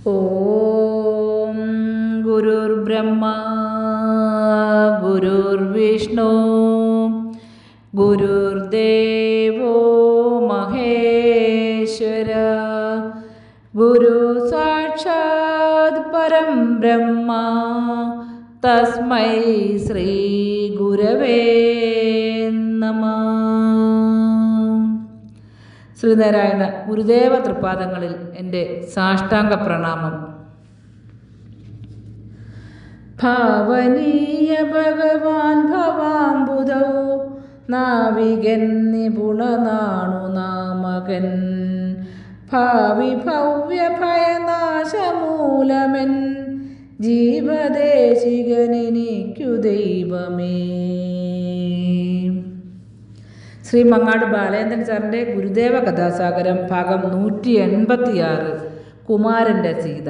ഓം ഗുരുർബ്രഹ്മ ഗുരുർവിഷ്ണു ഗുരുർദേവോ മഹേശ്വര ഗുരു സാക്ഷാത് പരം ബ്രഹ്മ തസ്മൈ ശ്രീ ഗുരവേ നമഃ. ശ്രീനാരായണ ഗുരുദേവ തൃപാദങ്ങളിൽ എൻ്റെ സാഷ്ടാംഗ പ്രണാമം. ഭാവനീയ ഭഗവാൻ ഭവാംബുധൗ നാവികൻ നിപുണനാണു നാമകൻ ഭാവി ഭവ്യ ഭയനാശമൂലമൻ ജീവദേശികനെനിക്കു ദൈവമേ. ശ്രീ മങ്ങാട് ബാലേന്ദ്രൻ സാറിൻ്റെ ഗുരുദേവ കഥാസാഗരം ഭാഗം 186 കുമാരൻ്റെ സീത.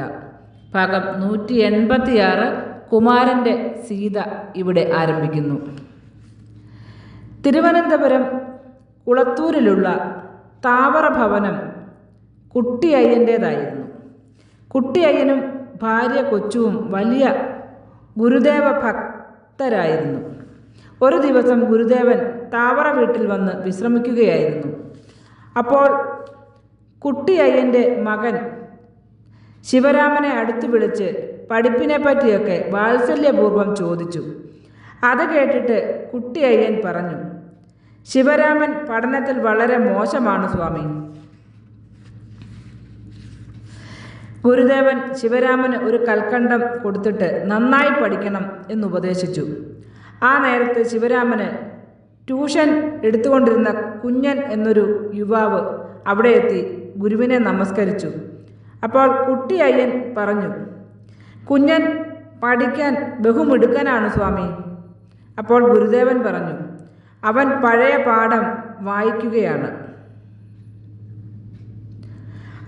ഭാഗം 186 കുമാരൻ്റെ സീത ഇവിടെ ആരംഭിക്കുന്നു. തിരുവനന്തപുരം കുളത്തൂരിലുള്ള താവറ ഭവനം കുട്ടിയയ്യൻ്റേതായിരുന്നു. കുട്ടിയയ്യനും ഭാര്യ കൊച്ചുവും വലിയ ഗുരുദേവ ഭക്തരായിരുന്നു. ഒരു ദിവസം ഗുരുദേവൻ താവറ വീട്ടിൽ വന്ന് വിശ്രമിക്കുകയായിരുന്നു. അപ്പോൾ കുട്ടിയയ്യൻ്റെ മകൻ ശിവരാമനെ അടുത്ത് വിളിച്ച് പഠിപ്പിനെ പറ്റിയൊക്കെ വാത്സല്യപൂർവ്വം ചോദിച്ചു. അത് കേട്ടിട്ട് കുട്ടിയയ്യൻ പറഞ്ഞു, ശിവരാമൻ പഠനത്തിൽ വളരെ മോശമാണ് സ്വാമി. ഗുരുദേവൻ ശിവരാമന് ഒരു കൽക്കണ്ടം കൊടുത്തിട്ട് നന്നായി പഠിക്കണം എന്നുപദേശിച്ചു. ആ നേരത്ത് ശിവരാമന് ട്യൂഷൻ എടുത്തുകൊണ്ടിരുന്ന കുഞ്ഞൻ എന്നൊരു യുവാവ് അവിടെ എത്തി ഗുരുവിനെ നമസ്കരിച്ചു. അപ്പോൾ കുട്ടിയയ്യൻ പറഞ്ഞു, കുഞ്ഞൻ പഠിക്കാൻ ബഹുമിടുക്കനാണ് സ്വാമി. അപ്പോൾ ഗുരുദേവൻ പറഞ്ഞു, അവൻ പഴയ പാഠം വായിക്കുകയാണ്.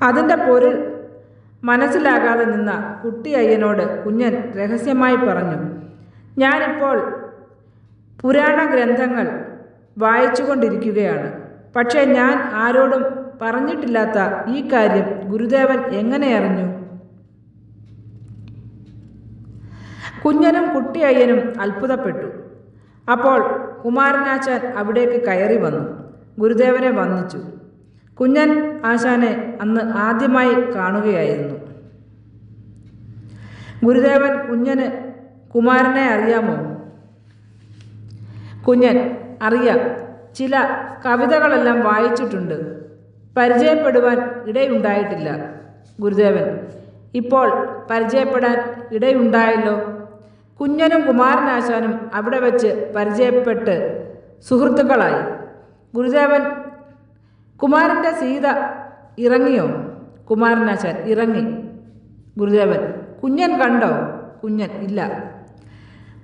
അതിൻ്റെ പൊരുൾ മനസ്സിലാകാതെ നിന്ന കുട്ടിയയ്യനോട് കുഞ്ഞൻ രഹസ്യമായി പറഞ്ഞു, ഞാനിപ്പോൾ പുരാണ ഗ്രന്ഥങ്ങൾ വായിച്ചുകൊണ്ടിരിക്കുകയാണ്. പക്ഷേ ഞാൻ ആരോടും പറഞ്ഞിട്ടില്ലാത്ത ഈ കാര്യം ഗുരുദേവൻ എങ്ങനെ അറിഞ്ഞു? കുഞ്ഞനും കുട്ടിയയ്യനും അത്ഭുതപ്പെട്ടു. അപ്പോൾ കുമാരനാശാൻ അവിടേക്ക് കയറി വന്നു ഗുരുദേവനെ വന്ദിച്ചു. കുഞ്ഞൻ ആശാനെ അന്ന് ആദ്യമായി കാണുകയായിരുന്നു. ഗുരുദേവൻ കുഞ്ഞന് കുമാരനെ അറിയാമോ? കുഞ്ഞൻ, അറിയാം, ചില കവിതകളെല്ലാം വായിച്ചിട്ടുണ്ട്, പരിചയപ്പെടുവാൻ ഇടയുണ്ടായിട്ടില്ല. ഗുരുദേവൻ, ഇപ്പോൾ പരിചയപ്പെടാൻ ഇടയുണ്ടായല്ലോ. കുഞ്ഞനും കുമാരനാശാനും അവിടെ വെച്ച് പരിചയപ്പെട്ട് സുഹൃത്തുക്കളായി. ഗുരുദേവൻ, കുമാരൻ്റെ സീത ഇറങ്ങിയോ? കുമാരനാശാൻ, ഇറങ്ങി. ഗുരുദേവൻ, കുഞ്ഞൻ കണ്ടോ? കുഞ്ഞൻ, ഇല്ല.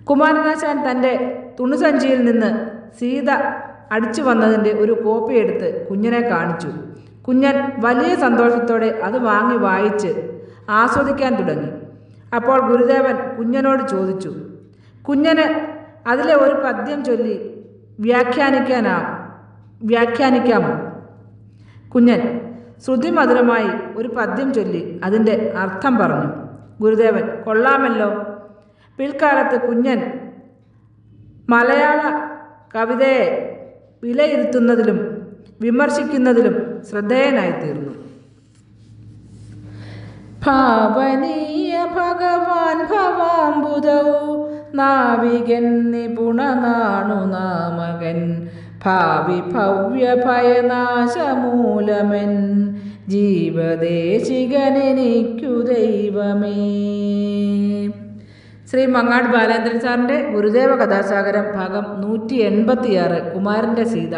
കുമാരനാശാൻ തൻ്റെ തുണിസഞ്ചിയിൽ നിന്ന് സീത അടിച്ചു വന്നതിൻ്റെ ഒരു കോപ്പി എടുത്ത് കുഞ്ഞനെ കാണിച്ചു. കുഞ്ഞൻ വലിയ സന്തോഷത്തോടെ അത് വാങ്ങി വായിച്ച് ആസ്വദിക്കാൻ തുടങ്ങി. അപ്പോൾ ഗുരുദേവൻ കുഞ്ഞനോട് ചോദിച്ചു, കുഞ്ഞന് അതിലെ ഒരു പദ്യം ചൊല്ലി വ്യാഖ്യാനിക്കാമോ? കുഞ്ഞൻ ശ്രുതിമധുരമായി ഒരു പദ്യം ചൊല്ലി അതിൻ്റെ അർത്ഥം പറഞ്ഞു. ഗുരുദേവൻ, കൊള്ളാമല്ലോ. പിൽക്കാലത്ത് കുഞ്ഞൻ മലയാള കവിതയെ വിലയിരുത്തുന്നതിലും വിമർശിക്കുന്നതിലും ശ്രദ്ധേയനായിത്തീർന്നു. ഭാവനീയ ഭഗവാൻ ഭവാംബുധൗ നാവികൻ നിപുണനാണു നാമകൻ ഭാവി ഭവ്യ ഭയനാശമൂലമൻ ജീവദേശികനെനിക്കു ദൈവമേ. ശ്രീ മങ്ങാട് ബാലേന്ദ്രൻ സാറിൻ്റെ ഗുരുദേവ കഥാസാഗരം ഭാഗം 186 കുമാരൻ്റെ സീത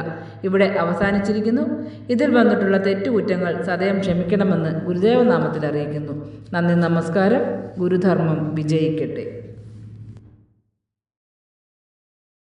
ഇവിടെ അവസാനിച്ചിരിക്കുന്നു. ഇതിൽ വന്നിട്ടുള്ള തെറ്റുകുറ്റങ്ങൾ സദയം ക്ഷമിക്കണമെന്ന് ഗുരുദേവ നാമത്തിൽ അറിയിക്കുന്നു. നന്ദി, നമസ്കാരം. ഗുരുധർമ്മം വിജയിക്കട്ടെ.